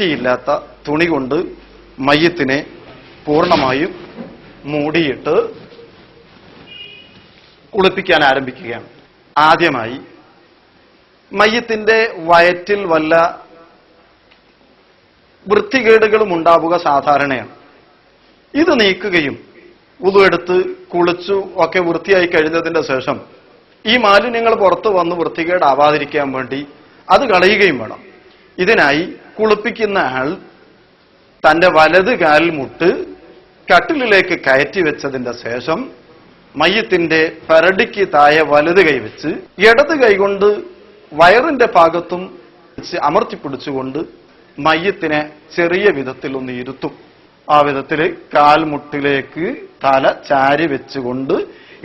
കട്ടിയില്ലാത്ത തുണി കൊണ്ട് മയ്യത്തിനെ പൂർണ്ണമായും മൂടിയിട്ട് കുളിപ്പിക്കാൻ ആരംഭിക്കുകയാണ്. ആദ്യമായി മയ്യത്തിന്റെ വയറ്റിൽ വല്ല വൃത്തികേടുകളും ഉണ്ടാവുക സാധാരണയാണ്. ഇത് നീക്കുകയും വുളു എടുത്ത് കുളിച്ചു ഒക്കെ വൃത്തിയായി കഴിഞ്ഞതിന്റെ ശേഷം ഈ മാലിന്യങ്ങൾ പുറത്തു വന്ന് വൃത്തികേടാവാതിരിക്കാൻ വേണ്ടി അത് കളയുകയും വേണം. ഇതിനായി കുളിപ്പിക്കുന്ന ആൾ തന്റെ വലത് കാൽ മുട്ട് കട്ടിലിലേക്ക് കയറ്റി വെച്ചതിന്റെ ശേഷം മയ്യത്തിന്റെ പരടിക്ക് താഴെ വലത് കൈ വെച്ച് ഇടത് കൈകൊണ്ട് വയറിന്റെ ഭാഗത്തും അമർത്തിപ്പിടിച്ചുകൊണ്ട് മയ്യത്തിനെ ചെറിയ വിധത്തിൽ ഒന്ന് ഇരുത്തും. ആ വിധത്തിൽ കാൽമുട്ടിലേക്ക് തല ചാരി വെച്ചുകൊണ്ട്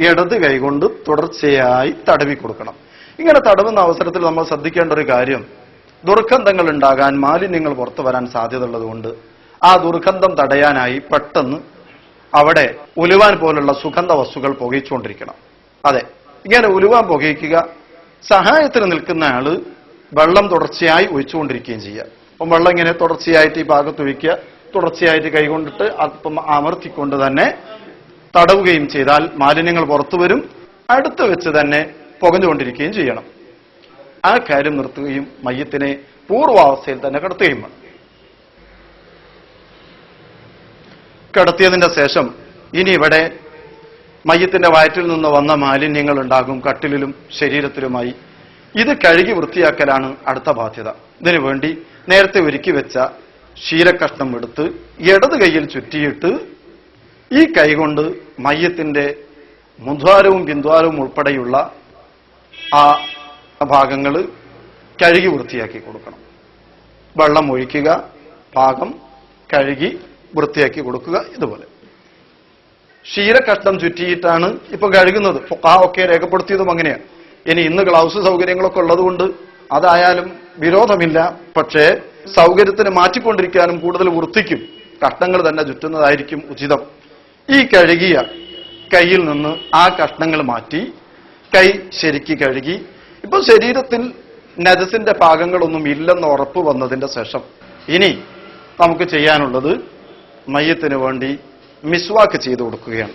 ഇടത് കൈകൊണ്ട് തുടർച്ചയായി തടവി കൊടുക്കണം. ഇങ്ങനെ തടവുന്ന അവസരത്തിൽ നമ്മൾ ശ്രദ്ധിക്കേണ്ട ഒരു കാര്യം, ദുർഗന്ധങ്ങൾ ഉണ്ടാകാൻ, മാലിന്യങ്ങൾ പുറത്തു വരാൻ സാധ്യതയുള്ളതുകൊണ്ട് ആ ദുർഗന്ധം തടയാനായി പെട്ടെന്ന് അവിടെ ഉലുവാൻ പോലുള്ള സുഗന്ധ വസ്തുക്കൾ പുകയിച്ചുകൊണ്ടിരിക്കണം. അതെ, ഇങ്ങനെ ഉലുവാൻ പുകയിക്കുക. സഹായത്തിന് നിൽക്കുന്ന ആള് വെള്ളം തുടർച്ചയായി ഒഴിച്ചുകൊണ്ടിരിക്കുകയും ചെയ്യുക. അപ്പം വെള്ളം ഇങ്ങനെ തുടർച്ചയായിട്ട് ഈ ഭാഗത്ത് ഒഴിക്കുക, തുടർച്ചയായിട്ട് കൈകൊണ്ടിട്ട് അല്പം അമർത്തിക്കൊണ്ട് തന്നെ തടവുകയും ചെയ്താൽ മാലിന്യങ്ങൾ പുറത്തു വരും. അടുത്ത് വെച്ച് തന്നെ പുകഞ്ഞുകൊണ്ടിരിക്കുകയും ചെയ്യണം. ആ കാര്യം നിർത്തുകയും മയ്യത്തിനെ പൂർവാവസ്ഥയിൽ തന്നെ കിടത്തുകയും വേണം. കിടത്തിയതിന്റെ ശേഷം ഇനി ഇവിടെ മയ്യത്തിന്റെ വയറ്റിൽ നിന്ന് വന്ന മാലിന്യങ്ങൾ ഉണ്ടാകും കട്ടിലിലും ശരീരത്തിലുമായി. ഇത് കഴുകി വൃത്തിയാക്കലാണ് അടുത്ത ബാധ്യത. ഇതിനു വേണ്ടി നേരത്തെ ഒരുക്കി വെച്ച ക്ഷീരക്കഷ്ണം എടുത്ത് ഇടത് കൈയിൽ ചുറ്റിയിട്ട് ഈ കൈകൊണ്ട് മയ്യത്തിന്റെ മുദ്വാരവും പിന്ദ്വാരവും ഉൾപ്പെടെയുള്ള ആ ഭാഗങ്ങൾ കഴുകി വൃത്തിയാക്കി കൊടുക്കണം. വെള്ളം ഒഴിക്കുക, ഭാഗം കഴുകി വൃത്തിയാക്കി കൊടുക്കുക. ഇതുപോലെ ക്ഷീരക്കഷ്ണം ചുറ്റിയിട്ടാണ് ഇപ്പൊ കഴുകുന്നത്. ഒക്കെ രേഖപ്പെടുത്തിയതും അങ്ങനെയാണ്. ഇനി ഇന്ന് ഗ്ലൗസ് സൗകര്യങ്ങളൊക്കെ ഉള്ളതുകൊണ്ട് അതായാലും വിരോധമില്ല. പക്ഷേ സൗകര്യത്തിന് മാറ്റിക്കൊണ്ടിരിക്കാനും കൂടുതൽ വൃത്തിക്കും കഷ്ണങ്ങൾ തന്നെ ചുറ്റുന്നതായിരിക്കും ഉചിതം. ഈ കഴുകിയ കൈയിൽ നിന്ന് ആ കഷ്ണങ്ങൾ മാറ്റി കൈ ശരിക്ക് കഴുകി ഇപ്പൊ ശരീരത്തിൽ നജസിന്റെ ഭാഗങ്ങളൊന്നും ഇല്ലെന്ന് ഉറപ്പ് വന്നതിന്റെ ശേഷം ഇനി നമുക്ക് ചെയ്യാനുള്ളത് മയ്യത്തിന് വേണ്ടി മിസ്വാക്ക് ചെയ്തു കൊടുക്കുകയാണ്.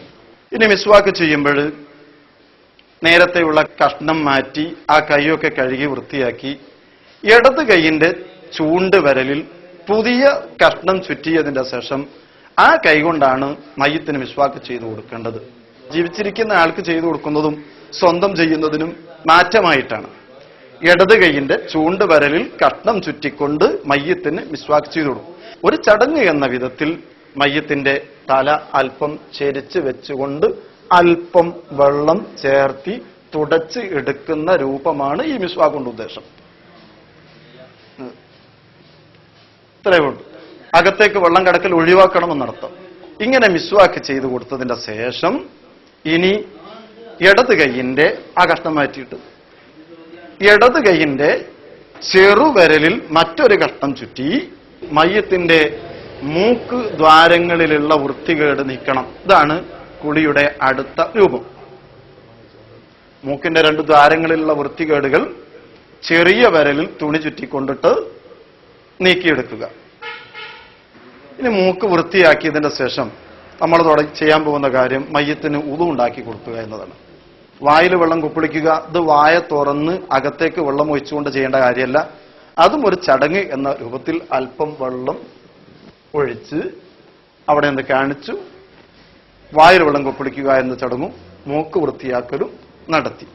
ഇനി മിസ്വാക്ക് ചെയ്യുമ്പോൾ നേരത്തെയുള്ള കഷ്ണം മാറ്റി ആ കൈയൊക്കെ കഴുകി വൃത്തിയാക്കി ഇടത് കൈയിന്റെ ചൂണ്ട് വിരലിൽ പുതിയ കഷ്ണം ചുറ്റിയതിന്റെ ശേഷം ആ കൈകൊണ്ടാണ് മയ്യത്തിന് മിസ്വാക്ക് ചെയ്തു കൊടുക്കേണ്ടത്. ജീവിച്ചിരിക്കുന്ന ആൾക്ക് ചെയ്തു കൊടുക്കുന്നതും സ്വന്തം ചെയ്യുന്നതിനും മാറ്റമായിട്ടാണ്. ഇടത് കൈയിന്റെ ചൂണ്ട് വിരലിൽ കഷ്ണം ചുറ്റിക്കൊണ്ട് മയ്യത്തിന് മിസ്വാക്ക് ചെയ്തു കൊടുക്കും. ഒരു ചടങ്ങ് എന്ന വിധത്തിൽ മയ്യത്തിന്റെ തല അല്പം ചെരിച്ച് വെച്ചുകൊണ്ട് അല്പം വെള്ളം ചേർത്തി തുടച്ച് എടുക്കുന്ന രൂപമാണ് ഈ മിസ്വാക്ക് കൊണ്ട് ഉദ്ദേശം. ഇത്രയുമുണ്ട്. അകത്തേക്ക് വെള്ളം കടക്കൽ ഒഴിവാക്കണമെന്നർത്ഥം. ഇങ്ങനെ മിസ്വാക്ക് ചെയ്തു കൊടുത്തതിന്റെ ശേഷം ഇനി ഇടത് കൈയിന്റെ ആ കഷ്ണം മാറ്റിയിട്ട് ഇടത് കൈയിന്റെ ചെറുവിരലിൽ മറ്റൊരു കഷ്ണം ചുറ്റി മയ്യത്തിന്റെ മൂക്ക് ദ്വാരങ്ങളിലുള്ള വൃത്തികേട് നീക്കണം. ഇതാണ് കുളിയുടെ അടുത്ത രൂപം. മൂക്കിന്റെ രണ്ട് ദ്വാരങ്ങളിലുള്ള വൃത്തികേടുകൾ ചെറിയ വിരലിൽ തുണി ചുറ്റിക്കൊണ്ടിട്ട് നീക്കിയെടുക്കുക. ഇനി മൂക്ക് വൃത്തിയാക്കിയതിന്റെ ശേഷം നമ്മൾ ചെയ്യാൻ പോകുന്ന കാര്യം മയ്യത്തിന് ഉളു ഉണ്ടാക്കി കൊടുക്കുക എന്നതാണ്. വായിൽ വെള്ളം കുപ്പിളിക്കുക. ഇത് വായ തുറന്ന് അകത്തേക്ക് വെള്ളം ഒഴിച്ചുകൊണ്ട് ചെയ്യേണ്ട കാര്യമല്ല. അതും ഒരു ചടങ്ങ് എന്ന രൂപത്തിൽ അല്പം വെള്ളം ഒഴിച്ച് അവിടെ നിന്ന് കാണിച്ചു വായിൽ വെള്ളം കുപ്പിളിക്കുക എന്ന ചടങ്ങും മൂക്ക് വൃത്തിയാക്കലും നടത്തി.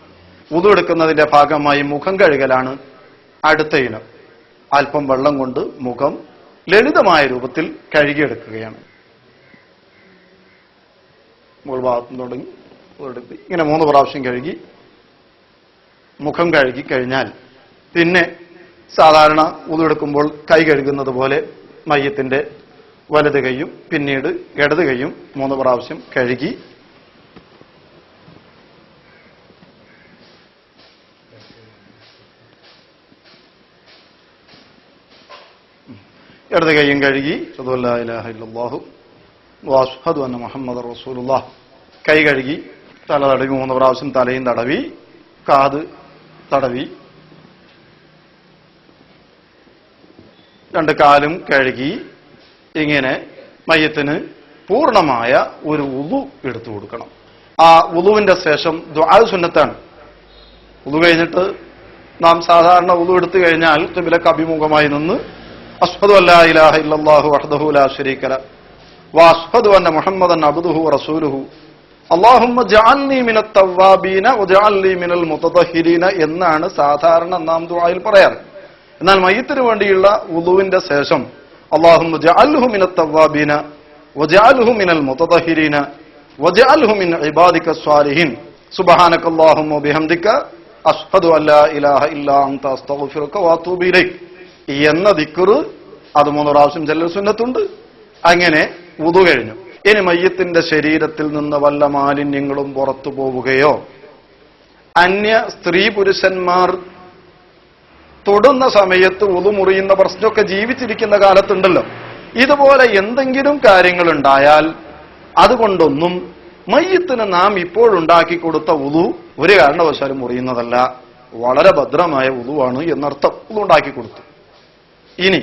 ഉളു എടുക്കുന്നതിന്റെ ഭാഗമായി മുഖം കഴുകലാണ് അടുത്ത ഇനം. അല്പം വെള്ളം കൊണ്ട് മുഖം ലളിതമായ രൂപത്തിൽ കഴുകിയെടുക്കുകയാണ്. മുകൾ ഭാഗത്തും തുടങ്ങി ഇങ്ങനെ 3 പ്രാവശ്യം കഴുകി മുഖം കഴുകി കഴിഞ്ഞാൽ പിന്നെ സാധാരണ ഉളു എടുക്കുമ്പോൾ കൈ കഴുകുന്നത് പോലെ മയ്യത്തിന്റെ വലത് കൈയും പിന്നീട് ഇടത് കൈയും 3 പ്രാവശ്യം കഴുകി ഇടത് കൈയും കഴുകി അഷ്ഹദു അല്ലാ ഇലാഹ ഇല്ലല്ലാഹു വഅഷ്ഹദു അന്ന മുഹമ്മദർ റസൂലുള്ളാഹ് കൈ കഴുകി തല തടവി 3 പ്രാവശ്യം തലയും തടവി കാത് തടവി രണ്ട് കാലും കഴുകി ഇങ്ങനെ മയ്യത്തിന് പൂർണ്ണമായ ഒരു ഉളു എടുത്തു കൊടുക്കണം. ആ ഉളുവിന്റെ ശേഷം ദുആ സുന്നത്താണ്. ഉളു കഴിഞ്ഞിട്ട് നാം സാധാരണ ഉളു എടുത്തു കഴിഞ്ഞാൽ ഖിബ്ലക്ക് അഭിമുഖമായി നിന്ന് അശ്ഹദു അല്ലാ ഇലാഹ ഇല്ലല്ലാഹു വഹ്ദഹു ലാ ശരീക ലഹു വഅശ്ഹദു അന്ന മുഹമ്മദൻ അബ്ദുഹു വറസൂലുഹു അല്ലാഹുമ്മ ജഅൽനി മിനത് തവ്വാബീന വജഅൽനി മിനൽ മുതതഹിരീന എന്നാണ് സാധാരണ നാം ദുആയിൽ പറയാറ്. എന്നാൽ മയ്യിത്തിന് വേണ്ടിയുള്ള വുളുവിന്റെ ശേഷം അല്ലാഹുമ്മ ജഅൽഹു മിനത് തവ്വാബീന വജഅൽഹു മിനൽ മുതതഹിരീന വജഅൽഹു മിൻ ഇബാദിക സ്വാലിഹീൻ സുബ്ഹാനകല്ലാഹുമ്മ വബിഹംദിക അശ്ഹദു അല്ലാ ഇലാഹ ഇല്ലാ അൻത അസ്തഗ്ഫിറുക വഅതൂബു ഇലൈക് എന്ന ദിക്ർ അത് 3 പ്രാവശ്യം ചൊല്ലൽ സുന്നത്തുണ്ട്. അങ്ങനെ വുളു കഴിഞ്ഞു. ഇനി മയ്യത്തിന്റെ ശരീരത്തിൽ നിന്ന് വല്ല മാലിന്യങ്ങളും പുറത്തു പോവുകയോ അന്യ സ്ത്രീ പുരുഷന്മാർ തൊടുന്ന സമയത്ത് വുളു മുറിയുന്ന പ്രശ്നമൊക്കെ ജീവിച്ചിരിക്കുന്ന കാലത്തുണ്ടല്ലോ, ഇതുപോലെ എന്തെങ്കിലും കാര്യങ്ങൾ ഉണ്ടായാൽ അതുകൊണ്ടൊന്നും മയ്യത്തിന് നാം ഇപ്പോഴുണ്ടാക്കി കൊടുത്ത വുളു ഒരു കാരണവശാലും മുറിയുന്നതല്ല. വളരെ ഭദ്രമായ വുളുവാണ് എന്നർത്ഥം. വുളു ഉണ്ടാക്കി കൊടുത്തു. ഇനി